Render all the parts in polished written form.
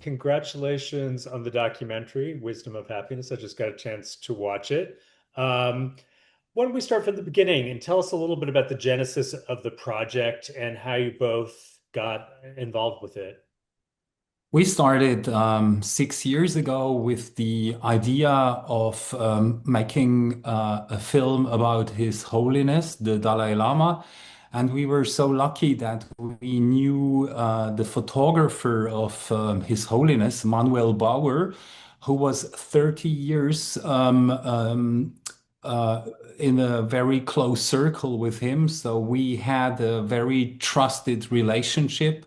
congratulations on the documentary, Wisdom of Happiness. I just got a chance to watch it. Um, why don't we start from the beginning and tell us a little bit about the genesis of the project and how you both got involved with it? We started 6 years ago with the idea of making a film about His Holiness, the Dalai Lama. And we were so lucky that we knew the photographer of His Holiness, Manuel Bauer, who was 30 years in a very close circle with him. So we had a very trusted relationship.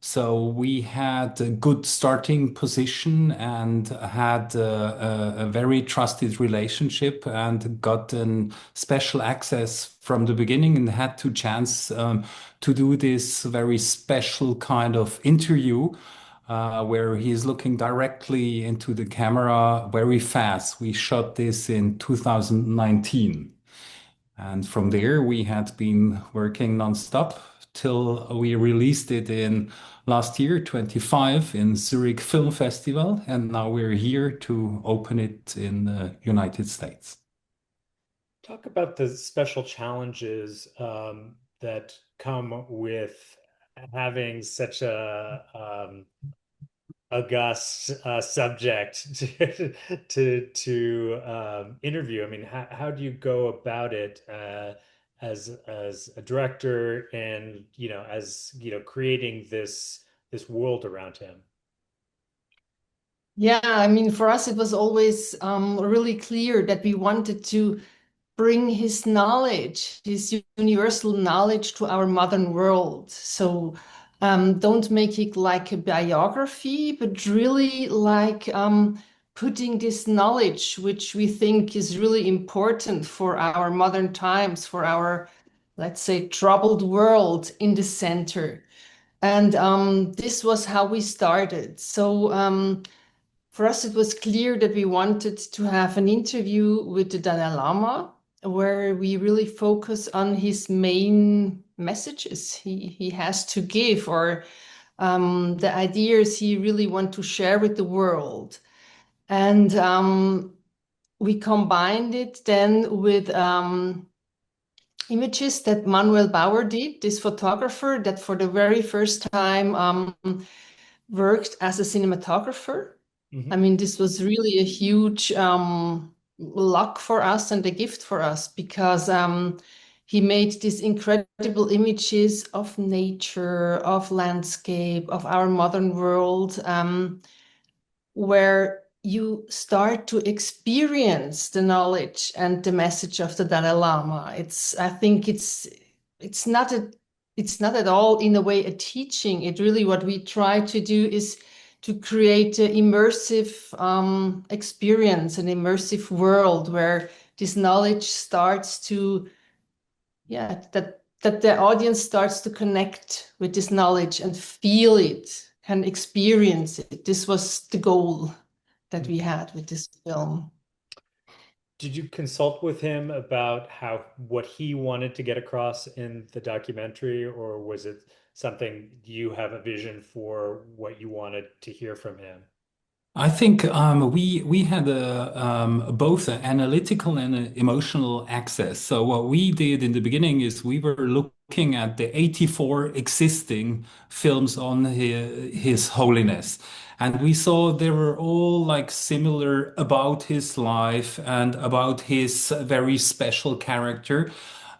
So we had a good starting position and had a very trusted relationship and got special access from the beginning and had to chance to do this very special kind of interview where he's looking directly into the camera very fast. We shot this in 2019. And from there, we had been working nonstop till we released it in last year, 25, in Zurich Film Festival. And now we're here to open it in the United States. Talk about the special challenges that come with having such a august subject to interview. I mean, how do you go about it as a director and as creating this world around him? Yeah, I mean, for us, it was always really clear that we wanted to bring his knowledge, his universal knowledge to our modern world. So don't make it like a biography, but really like putting this knowledge, which we think is really important for our modern times, for our, let's say, troubled world in the center. And this was how we started. So for us, it was clear that we wanted to have an interview with the Dalai Lama, where we really focus on his main messages he has to give, or the ideas he really want to share with the world. And we combined it then with images that Manuel Bauer did, this photographer that for the very first time worked as a cinematographer. I Hmm. mean, this was really a huge luck for us and a gift for us because he made these incredible images of nature, of landscape, of our modern world, where you start to experience the knowledge and the message of the Dalai Lama. I think it's not it's not at all in a way a teaching. It really what we try to do is to create an immersive experience, an immersive world where this knowledge starts to, yeah, that the audience starts to connect with this knowledge and feel it, can experience it. This was the goal that we had with this film. Did you consult with him about how what he wanted to get across in the documentary, or was it something you have a vision for what you wanted to hear from him? I think we had both an analytical and an emotional access. So what we did in the beginning is we were looking at the 84 existing films on His Holiness, and we saw they were all like similar about his life and about his very special character.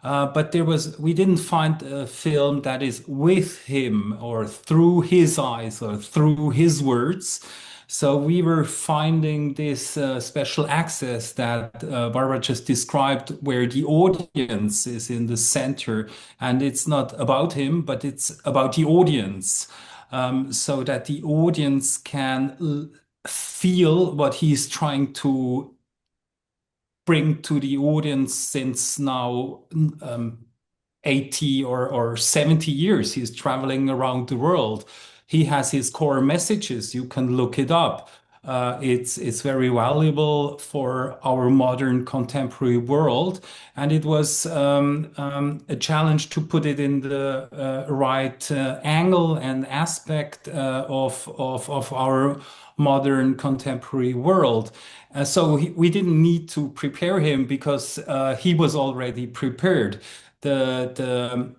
But we didn't find a film that is with him or through his eyes or through his words. So we were finding this special access that Barbara just described, where the audience is in the center, and it's not about him, but it's about the audience, so that the audience can feel what he's trying to bring to the audience since now 80 or 70 years. He's traveling around the world. He has his core messages. You can look it up. It's very valuable for our modern contemporary world, and it was a challenge to put it in the right angle and aspect of our modern contemporary world. We didn't need to prepare him because he was already prepared. The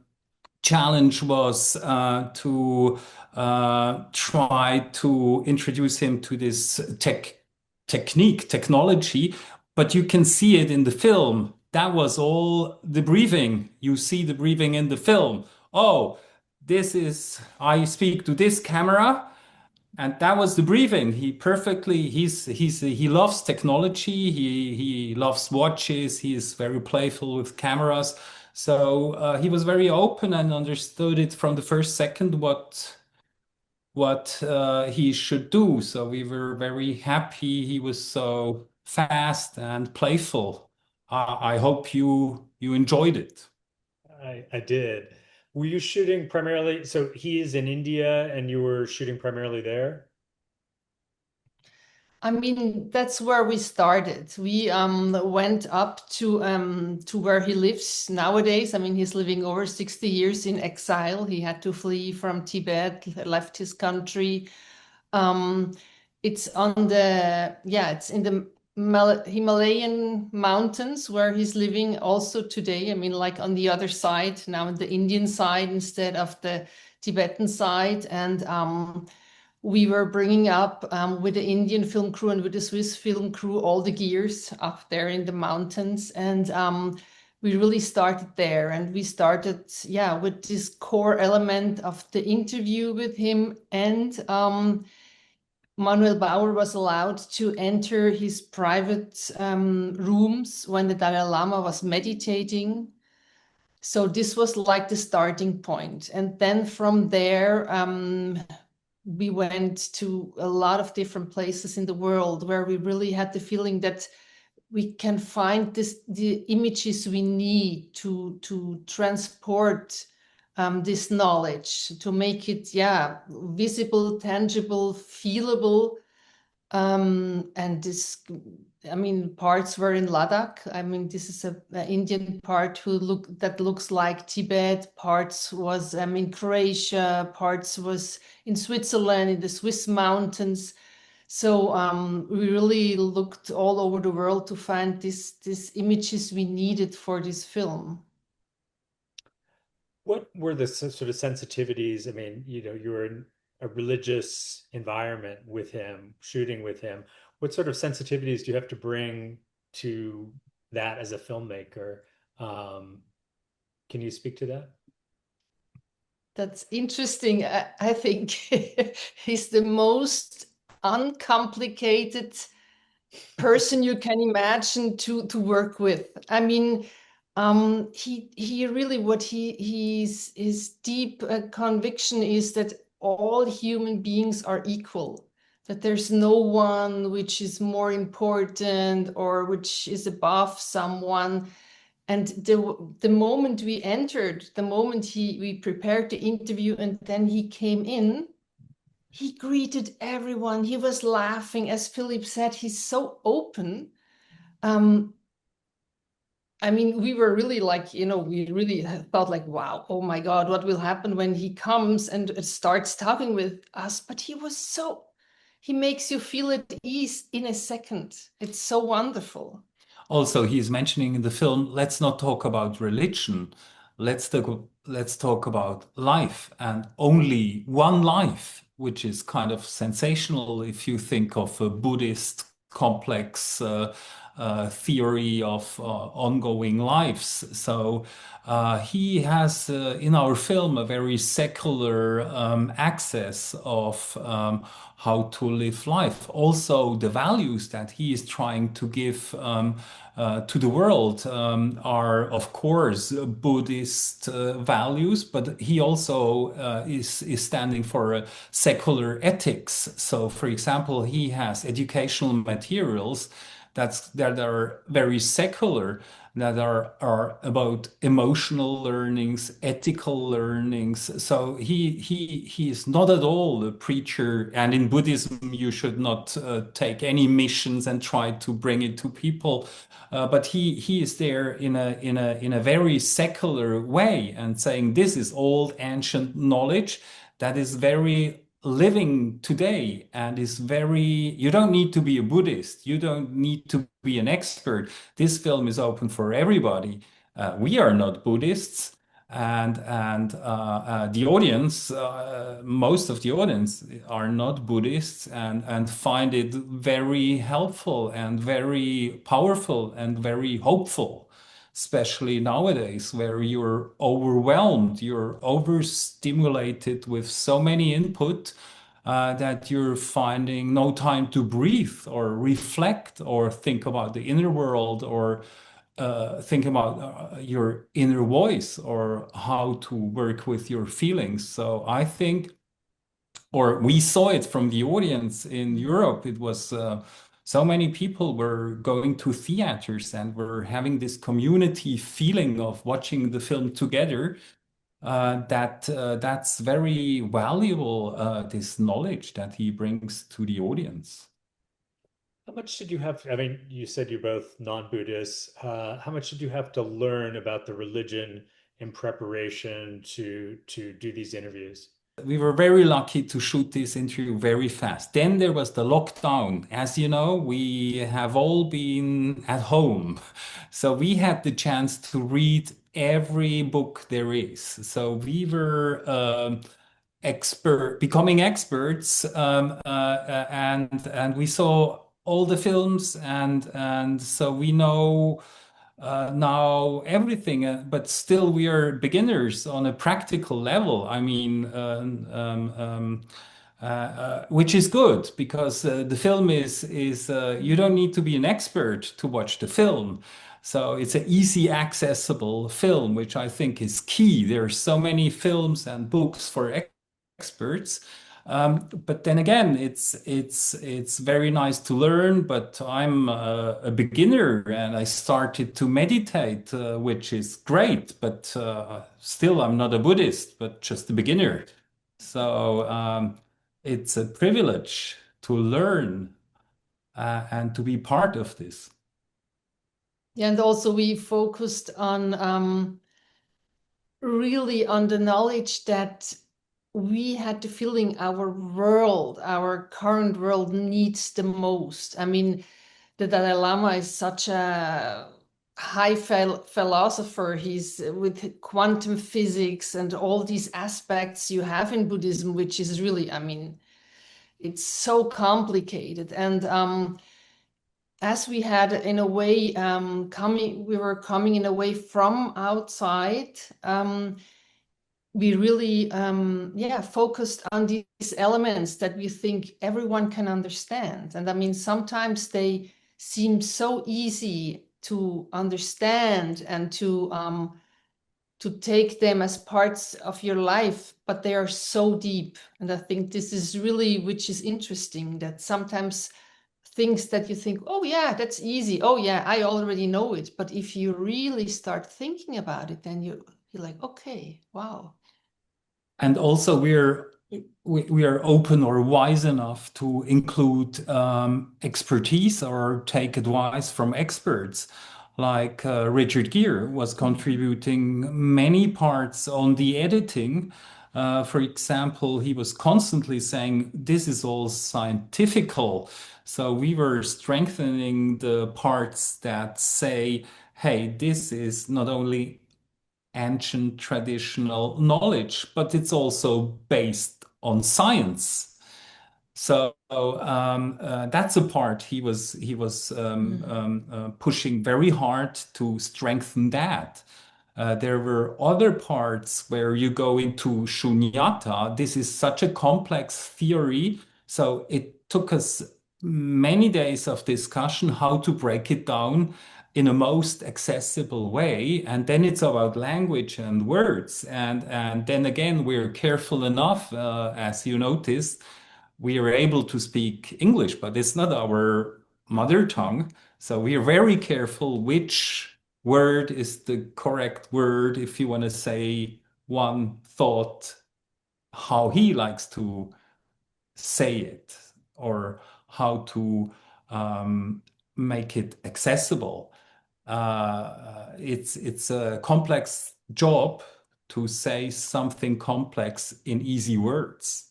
challenge was to try to introduce him to this technology, but you can see it in the film. That was all the briefing. You see the briefing in the film. Oh, I speak to this camera. And that was the briefing. He loves technology. He loves watches. He is very playful with cameras. So he was very open and understood it from the first second what he should do. So we were very happy. He was so fast and playful. I hope you enjoyed it. I did. Were you shooting primarily? So he is in India and you were shooting primarily there? I mean, that's where we started. We went up to where he lives nowadays. I mean, he's living over 60 years in exile. He had to flee from Tibet, left his country. Um, it's on the, yeah, it's in the Himalayan mountains where he's living also today. I mean, like on the other side, now on the Indian side instead of the Tibetan side. And we were bringing up with the Indian film crew and with the Swiss film crew all the gears up there in the mountains. And we really started there. And we started, yeah, with this core element of the interview with him. And Manuel Bauer was allowed to enter his private rooms when the Dalai Lama was meditating. So this was like the starting point. And then from there, we went to a lot of different places in the world where we really had the feeling that we can find the images we need to transport this knowledge, to make it, yeah, visible, tangible, feelable. And this, I mean, parts were in Ladakh. I mean, this is a Indian part that looks like Tibet. Parts was in Croatia. Parts was in Switzerland, in the Swiss mountains. So we really looked all over the world to find these images we needed for this film. What were the sort of sensitivities? I mean, you were in a religious environment with him, shooting with him. What sort of sensitivities do you have to bring to that as a filmmaker? Um, can you speak to that? That's interesting. I think he's the most uncomplicated person you can imagine to work with. I mean, he really his deep conviction is that all human beings are equal, that there's no one which is more important or which is above someone. And the moment we entered, the moment we prepared the interview and then he came in, he greeted everyone. He was laughing. As Philip said, he's so open. Um, I mean, we were really like, we really thought like, wow, oh my God, what will happen when he comes and starts talking with us? But he makes you feel at ease in a second. It's so wonderful. Also, he's mentioning in the film, let's not talk about religion. Let's talk about life and only one life, which is kind of sensational if you think of a Buddhist complex theory of ongoing lives. So he has in our film a very secular access of how to live life. Also, the values that he is trying to give to the world are, of course, Buddhist values, but he also is standing for secular ethics. So, for example, he has educational materials that are very secular, that are about emotional learnings, ethical learnings. So he is not at all a preacher. And in Buddhism, you should not take any missions and try to bring it to people. But he is there in a very secular way and saying this is old ancient knowledge that is very living today and is very, you don't need to be a Buddhist, you don't need to be an expert. This film is open for everybody. We are not Buddhists, and the audience, most of the audience are not Buddhists and find it very helpful and very powerful and very hopeful, especially nowadays where you're overwhelmed, you're overstimulated with so many input that you're finding no time to breathe or reflect or think about the inner world or think about your inner voice or how to work with your feelings. So I think, or we saw it from the audience in Europe, it was so many people were going to theaters and were having this community feeling of watching the film together. That's very valuable, this knowledge that he brings to the audience. How much did you have? I mean, you said you're both non-Buddhists. How much did you have to learn about the religion in preparation to do these interviews? We were very lucky to shoot this interview very fast. Then there was the lockdown. As you know, we have all been at home. So we had the chance to read every book there is. So we were becoming experts, and we saw all the films, and so we know now everything, but still we are beginners on a practical level. I mean, which is good because the film is you don't need to be an expert to watch the film. So it's an easy accessible film, which I think is key. There are so many films and books for experts. But then again, it's very nice to learn. But I'm a beginner, and I started to meditate, which is great. But still, I'm not a Buddhist, but just a beginner. So it's a privilege to learn and to be part of this. Yeah, and also we focused on really on the knowledge that we had the feeling our world, our current world needs the most. I mean, the Dalai Lama is such a high philosopher. He's with quantum physics and all these aspects you have in Buddhism, which is really, I mean, it's so complicated. And as we had in a way we were coming in a way from outside, we really focused on these elements that we think everyone can understand. And I mean, sometimes they seem so easy to understand and to take them as parts of your life, but they are so deep. And I think this is really, which is interesting, that sometimes things that you think, oh yeah, that's easy. Oh yeah, I already know it. But if you really start thinking about it, then you're like, okay, wow. And also we are open or wise enough to include expertise or take advice from experts. Like Richard Gere was contributing many parts on the editing. For example, he was constantly saying, this is all scientifical. So we were strengthening the parts that say, hey, this is not only ancient traditional knowledge, but it's also based on science. So that's a part he was pushing very hard to strengthen that. There were other parts where you go into shunyata. This is such a complex theory, so it took us many days of discussion how to break it down in a most accessible way. And then it's about language and words. And then again, we're careful enough, as you noticed, we are able to speak English, but it's not our mother tongue. So we are very careful which word is the correct word if you want to say one thought, how he likes to say it, or how to um, make it accessible. It's a complex job to say something complex in easy words.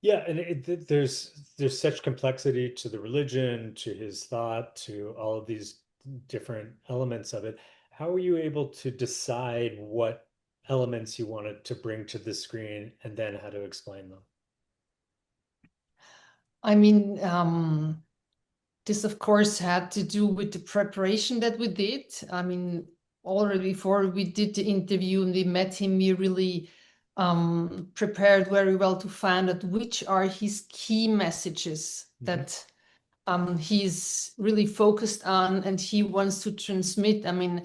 Yeah, and there's such complexity to the religion, to his thought, to all of these different elements of it. How were you able to decide what elements you wanted to bring to the screen and then how to explain them? I mean, this, of course, had to do with the preparation that we did. I mean, already before we did the interview and we met him, we really prepared very well to find out which are his key messages that he's really focused on and he wants to transmit. I mean,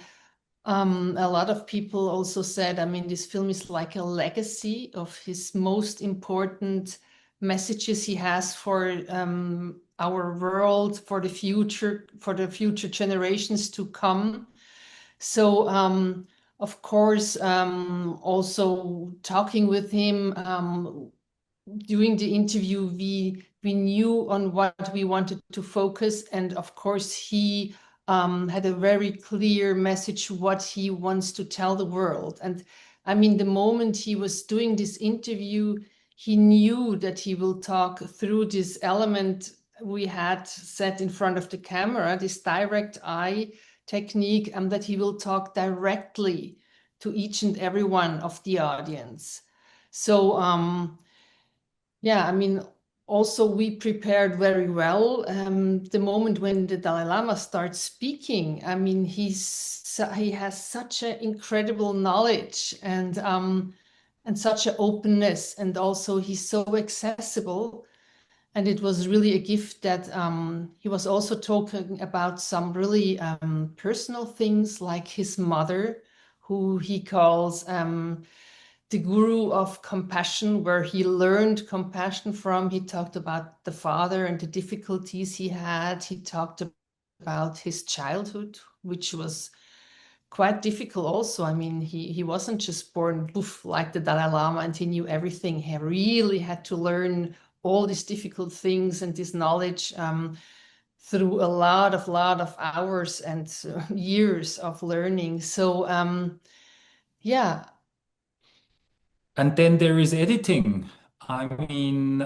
a lot of people also said, I mean, this film is like a legacy of his most important messages he has for our world, for the future generations to come. So, of course, also talking with him during the interview, we knew on what we wanted to focus, and of course, he had a very clear message what he wants to tell the world. And I mean, the moment he was doing this interview, he knew that he will talk through this element we had set in front of the camera, this direct eye technique, and that he will talk directly to each and every one of the audience. So, yeah, I mean, also we prepared very well. The moment when the Dalai Lama starts speaking, I mean, he has such an incredible knowledge and such an openness, and also he's so accessible. And it was really a gift that he was also talking about some really personal things, like his mother, who he calls the guru of compassion, where he learned compassion from. He talked about the father and the difficulties he had. He talked about his childhood, which was quite difficult also. I mean, he wasn't just born poof like the Dalai Lama and he knew everything. He really had to learn all these difficult things and this knowledge through a lot of hours and years of learning. So yeah. And then there is editing. I mean,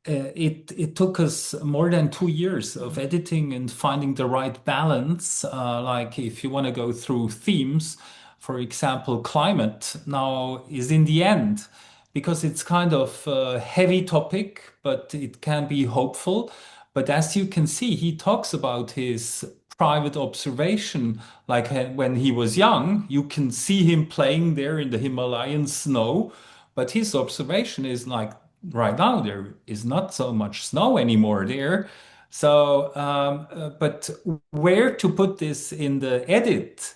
it took us more than 2 years of editing and finding the right balance. Like if you want to go through themes, for example, climate now is in the end because it's kind of a heavy topic, but it can be hopeful. But as you can see, he talks about his private observation. Like when he was young, you can see him playing there in the Himalayan snow. But his observation is like right now, there is not so much snow anymore there. So, but where to put this in the edit?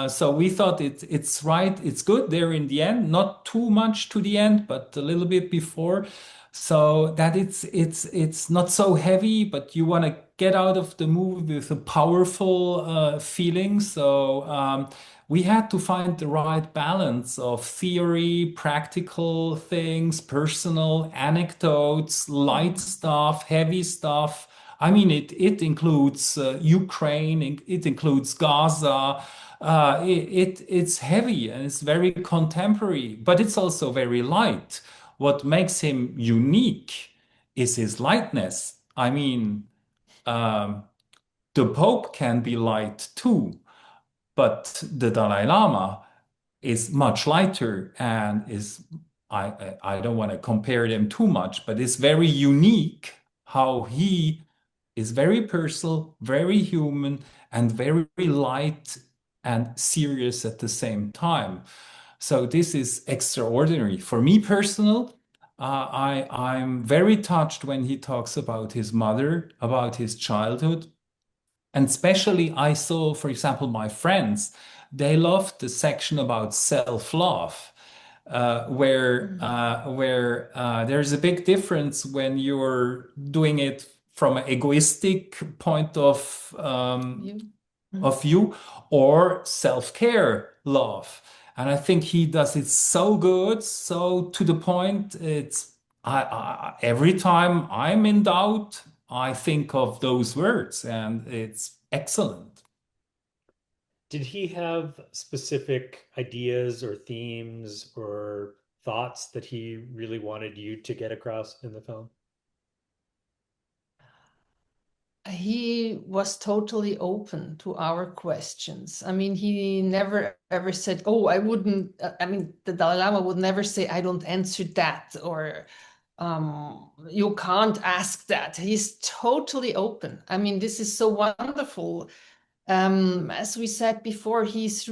So we thought it's right, it's good there in the end, not too much to the end, but a little bit before, so that it's not so heavy, but you want to get out of the movie with a powerful feeling. So we had to find the right balance of theory, practical things, personal anecdotes, light stuff, heavy stuff. I mean, it includes Ukraine, it includes Gaza. It's heavy and it's very contemporary, but it's also very light. What makes him unique is his lightness. I mean, um, the Pope can be light too, but the Dalai Lama is much lighter and is, I don't want to compare them too much, but it's very unique how he is very personal, very human, and very light and serious at the same time. So this is extraordinary. For me personal, I'm very touched when he talks about his mother, about his childhood. And especially I saw, for example, my friends, they loved the section about self-love. where there's a big difference when you're doing it from an egoistic point You. of view or self-care love. And I think he does it so good, so to the point. Every time I'm in doubt, I think of those words, and it's excellent. Did he have specific ideas or themes or thoughts that he really wanted you to get across in the film? He was totally open to our questions. I mean, he never ever said, "Oh, I wouldn't." I mean, the Dalai Lama would never say, "I don't answer that," or "You can't ask that." He's totally open. I mean, this is so wonderful. As we said before, he's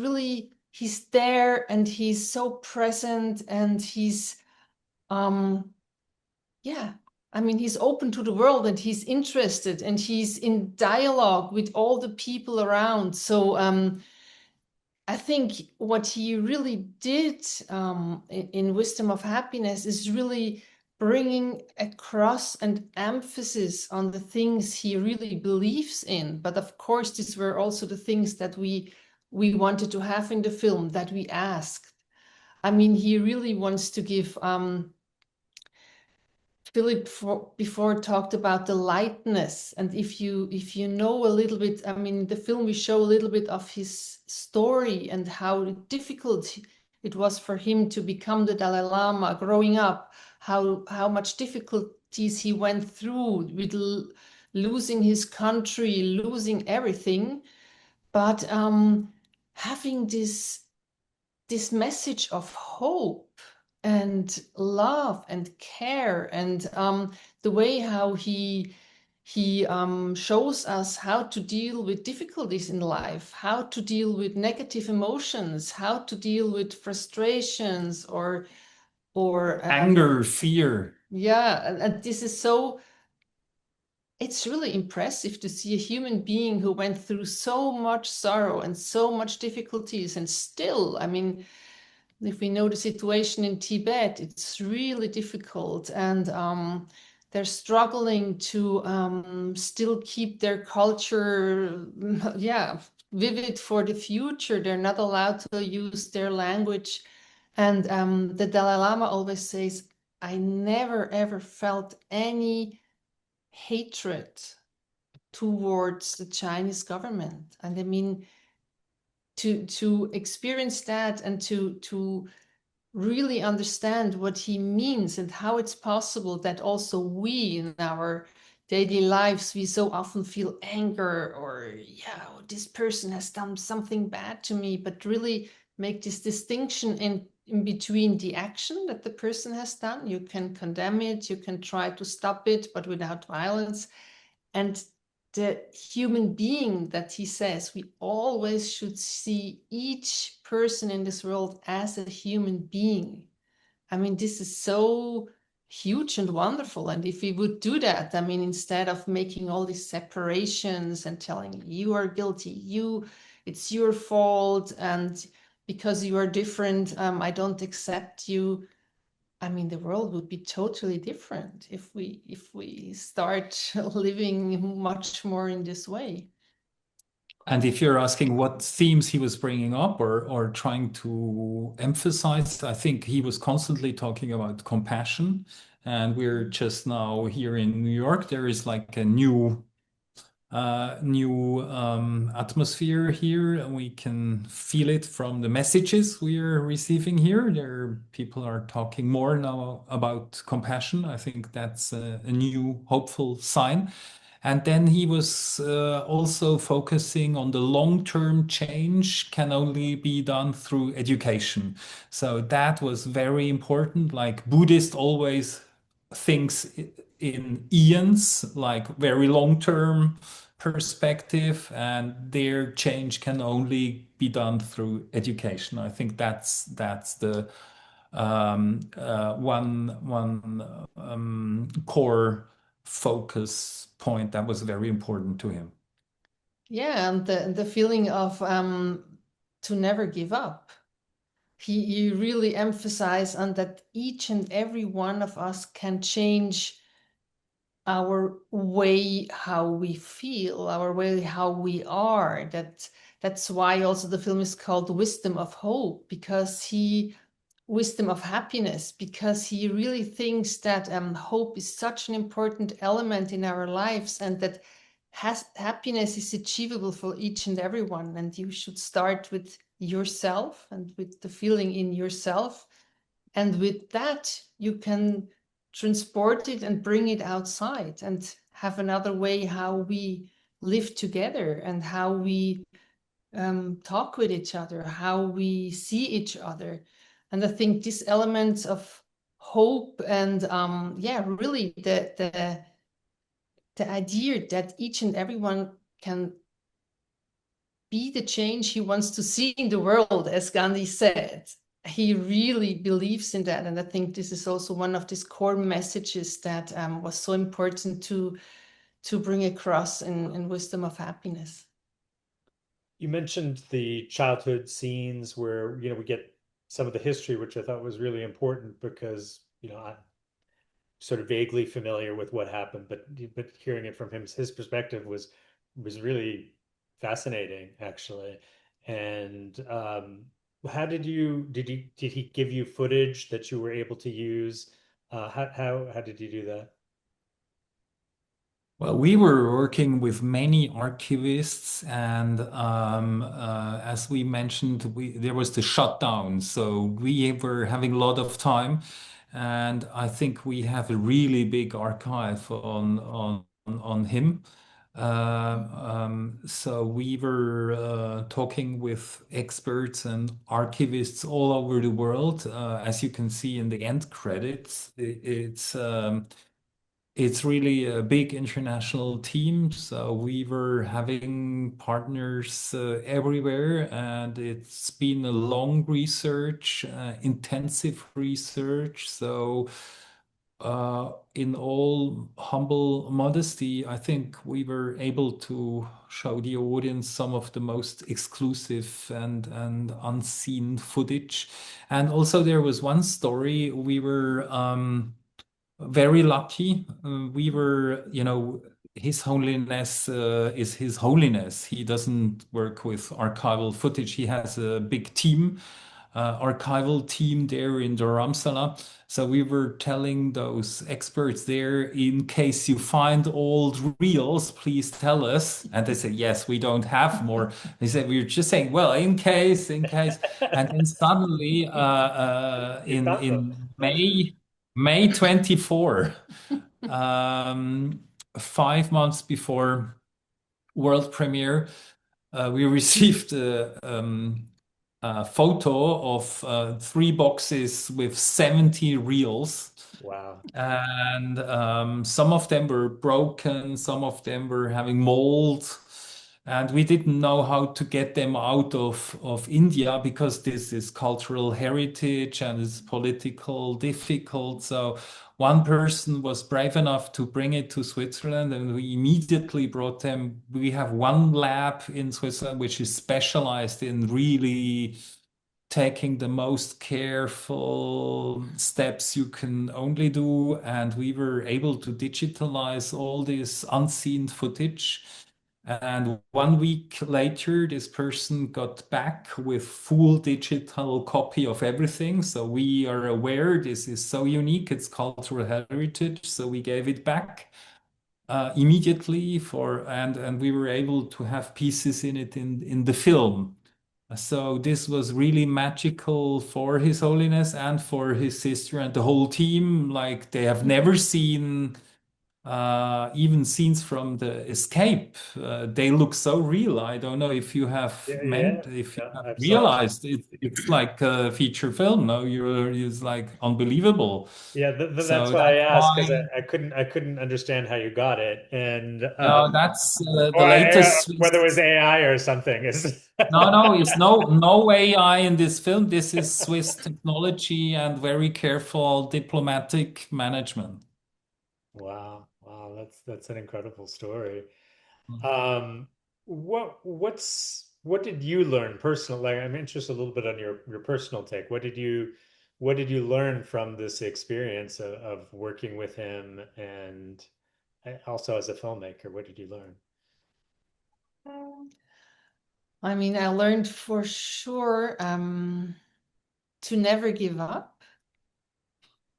there and he's so present and he's yeah, I mean, he's open to the world and he's interested and he's in dialogue with all the people around. So I think what he really did in Wisdom of Happiness is really bringing across an emphasis on the things he really believes in. But of course, these were also the things that we wanted to have in the film, that we asked. I mean, he really wants to give Philip before talked about the lightness, and if you know a little bit, I mean, the film we show a little bit of his story and how difficult it was for him to become the Dalai Lama growing up, how much difficulties he went through with losing his country, losing everything, but having this message of hope and love and care and the way how he shows us how to deal with difficulties in life, how to deal with negative emotions, how to deal with frustrations or Anger, fear. yeah, and this is so, it's really impressive to see a human being who went through so much sorrow and so much difficulties and still, I mean, if we know the situation in Tibet, it's really difficult, and they're struggling to still keep their culture, yeah, vivid for the future. They're not allowed to use their language, and the Dalai Lama always says, "I never ever felt any hatred towards the Chinese government," and I mean, to experience that and to really understand what he means and how it's possible that also we in our daily lives we so often feel anger or yeah, oh, this person has done something bad to me, but really make this distinction in between the action that the person has done. You can condemn it, you can try to stop it, but without violence, and the human being that he says we always should see each person in this world as a human being. I mean, this is so huge and wonderful. And if we would do that, I mean, instead of making all these separations and telling you are guilty, it's your fault, and because you are different, I don't accept you. I mean, the world would be totally different if we start living much more in this way. And if you're asking what themes he was bringing up or trying to emphasize, I think he was constantly talking about compassion. And we're just now here in New York. There is like a new atmosphere here, and we can feel it from the messages we are receiving here. There, people are talking more now about compassion. I think that's a new hopeful sign. And then he was also focusing on the long-term change can only be done through education. So that was very important. Like Buddhist always thinks in eons, like very long-term perspective, and their change can only be done through education. I think that's the one core focus point that was very important to him. Yeah, and the feeling of to never give up. he really emphasized on that each and every one of us can change our way how we feel, our way how we are. That's why also the film is called Wisdom of Hope, because he wisdom of happiness, because he really thinks that hope is such an important element in our lives, and that happiness is achievable for each and everyone. And you should start with yourself and with the feeling in yourself. And with that, you can transport it and bring it outside and have another way how we live together and how we talk with each other, how we see each other. And I think these elements of hope and yeah, really the idea that each and everyone can be the change he wants to see in the world, as Gandhi said. He really believes in that. And I think this is also one of these core messages that was so important to bring across in Wisdom of Happiness. You mentioned the childhood scenes where, we get some of the history, which I thought was really important because, I'm sort of vaguely familiar with what happened, but hearing it from his perspective was really fascinating, actually. And how did he give you footage that you were able to use? How did you do that? Well, we were working with many archivists, and as we mentioned, there was the shutdown, so we were having a lot of time, and I think we have a really big archive on him. So we were talking with experts and archivists all over the world. As you can see in the end credits, it's really a big international team. So we were having partners everywhere, and it's been a long research, intensive research. So, in all humble modesty, I think we were able to show the audience some of the most exclusive and unseen footage. And also, there was one story we were. Very lucky. We were, His Holiness is His Holiness. He doesn't work with archival footage. He has a big team, archival team there in Dharamsala. So we were telling those experts there, in case you find old reels, please tell us. And they said, yes, we don't have more. They said, we were just saying, well, in case. And then suddenly, You found them. in May 24, um, 5 months before world premiere, we received a photo of three boxes with 70 reels. Wow. And some of them were broken, some of them were having mold. And we didn't know how to get them out of India because this is cultural heritage and it's political difficult. So one person was brave enough to bring it to Switzerland, and we immediately brought them. We have one lab in Switzerland which is specialized in really taking the most careful steps you can only do. And we were able to digitalize all this unseen footage. And 1 week later, this person got back with full digital copy of everything. So we are aware this is so unique, it's cultural heritage. So we gave it back immediately and we were able to have pieces in it in the film. So this was really magical for His Holiness and for his sister and the whole team. Like they have never seen even scenes from the escape. They look so real. I don't know if you have Yeah, yeah. if you No, have I've saw. realized it's like a feature film. No, it's like unbelievable. Yeah, that's So why I that's asked because why. I couldn't understand how you got it, and No, that's the or latest whether it was Swiss. AI or something is. No, it's no AI in this film. This is Swiss technology and very careful diplomatic management. Wow, wow, that's an incredible story. Um, what's what did you learn personally? Like, I'm interested a little bit on your personal take. What did you learn from this experience of working with him and also as a filmmaker? What did you learn? I mean, I learned for sure to never give up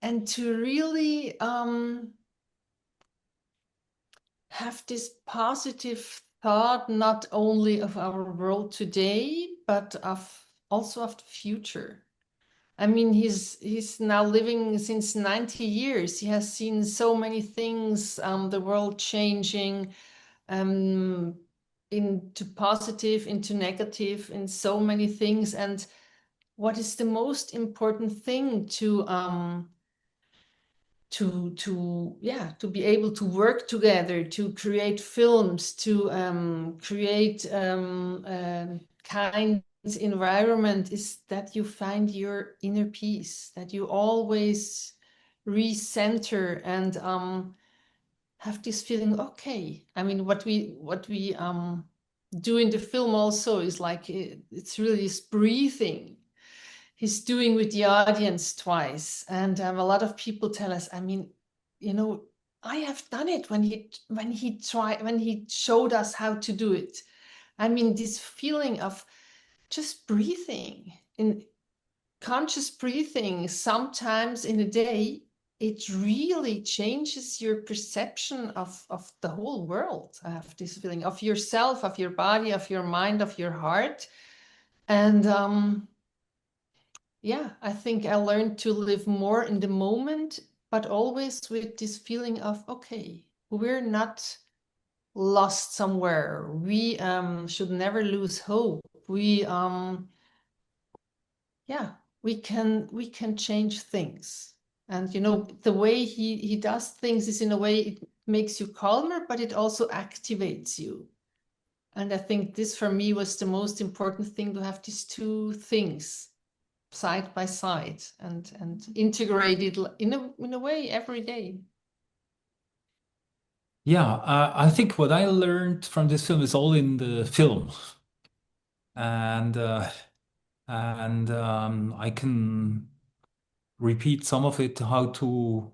and to really have this positive thought, not only of our world today, but of also of the future. I mean, he's now living since 90 years. He has seen so many things, the world changing um, into positive, into negative, in so many things. And what is the most important thing to be able to work together, to create films, to create kind environment, is that you find your inner peace, that you always recenter and have this feeling, okay. I mean, what we do in the film also is like it's really this breathing he's doing with the audience twice. And a lot of people tell us, I mean, you know, I have done it when he showed us how to do it. I mean, this feeling of just breathing in conscious breathing sometimes in a day, it really changes your perception of the whole world. I have this feeling of yourself, of your body, of your mind, of your heart. And yeah, I think I learned to live more in the moment, but always with this feeling of, okay, we're not lost somewhere. We should never lose hope. Yeah, we can change things. And you know, the way he does things is in a way it makes you calmer, but it also activates you. And I think this for me was the most important thing, to have these two things side by side and integrated in a way every day. Yeah, I think what I learned from this film is all in the film, and I can repeat some of it. How to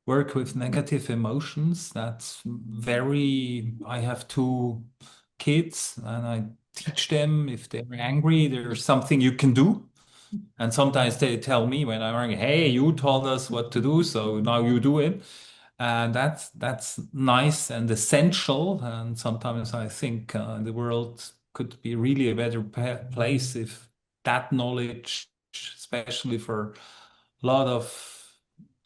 work with negative emotions. That's very. I have two kids, and I teach them if they're angry, there's something you can do. And sometimes they tell me when I'm angry, "Hey, you told us what to do, so now you do it." And that's nice and essential. And sometimes I think the world could be really a better place if that knowledge, especially for a lot of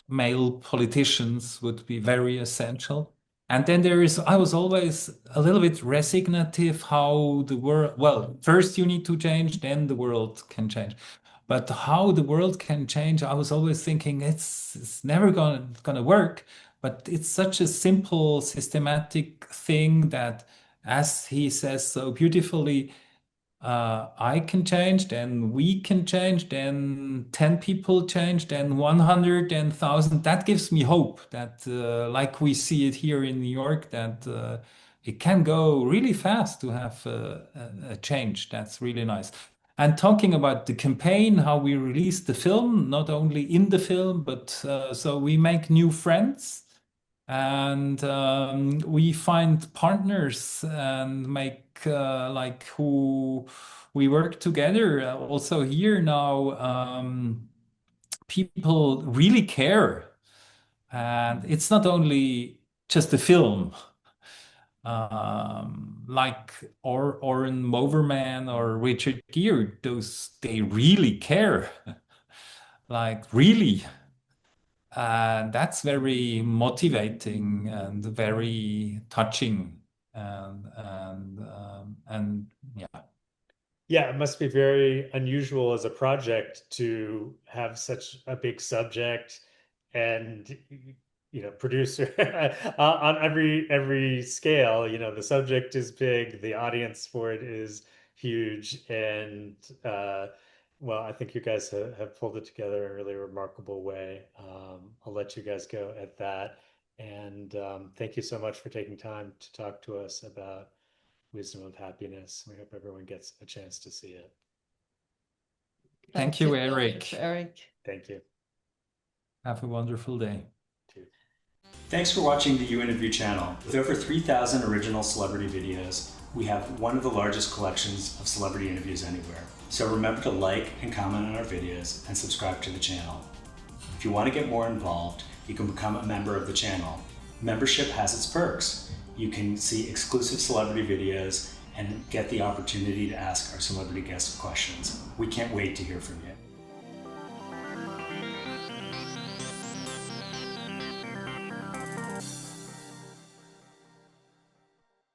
male politicians, would be very essential. And then I was always a little bit resignative how the world, well, first you need to change, then the world can change. But how the world can change, I was always thinking it's never gonna work. But it's such a simple, systematic thing that, as he says so beautifully, I can change, then we can change, then 10 people change, then 100, then 1,000. That gives me hope that, like we see it here in New York, that it can go really fast to have a change. That's really nice. And talking about the campaign, how we release the film, not only in the film, but so we make new friends and we find partners and make like who we work together. Also here now, people really care, and it's not only just a film. Like Oren Moverman or Richard Gere, those they really care, like really. And that's very motivating and very touching. And yeah. Yeah, it must be very unusual as a project to have such a big subject and producer on every scale. The subject is big, the audience for it is huge, and well, I think you guys have pulled it together in a really remarkable way. I'll let you guys go at that, and thank you so much for taking time to talk to us about Wisdom of Happiness. We hope everyone gets a chance to see it. Thank you, Eric. Eric. Thank you. Have a wonderful day. Thanks for watching the You Interview channel. With over 3,000 original celebrity videos, we have one of the largest collections of celebrity interviews anywhere. So remember to like and comment on our videos and subscribe to the channel. If you want to get more involved, you can become a member of the channel. Membership has its perks. You can see exclusive celebrity videos and get the opportunity to ask our celebrity guests questions. We can't wait to hear from you.